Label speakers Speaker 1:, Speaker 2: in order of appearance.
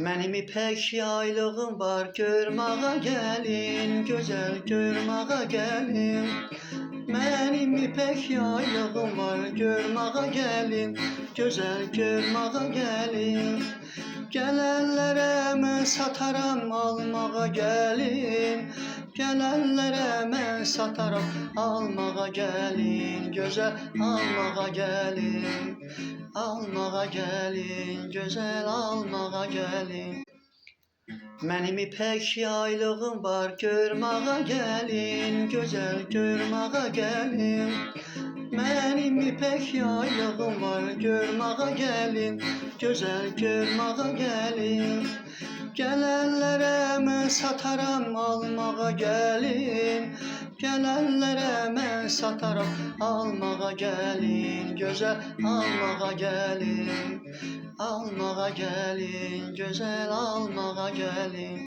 Speaker 1: Mənim ipək yaylığım var, görməyə gəlin, gözəl görməyə gəlin. Mənim ipək yaylığım var, görməyə gəlin, gözəl görməyə gəlin. Gələnlərə mən sataram, almağa gəlin. Gələnlərə mən sataram, almağa gəlin, gözəl almağa gəlin. Almağa gəlin, gözəl almağa gəlin. Mənim ipək yaylığım var, görməyə gəlin, gözəl görməyə gəlin. Mənim ipək yaylığım var, görməyə gəlin, gözəl görməyə gəlin. Gələnlərə mən sataram, almağa gəlin. Gələnlərə mən sataram, almağa gəlin, gözəl almağa gəlin. Almağa gəlin, gözəl almağa gəlin.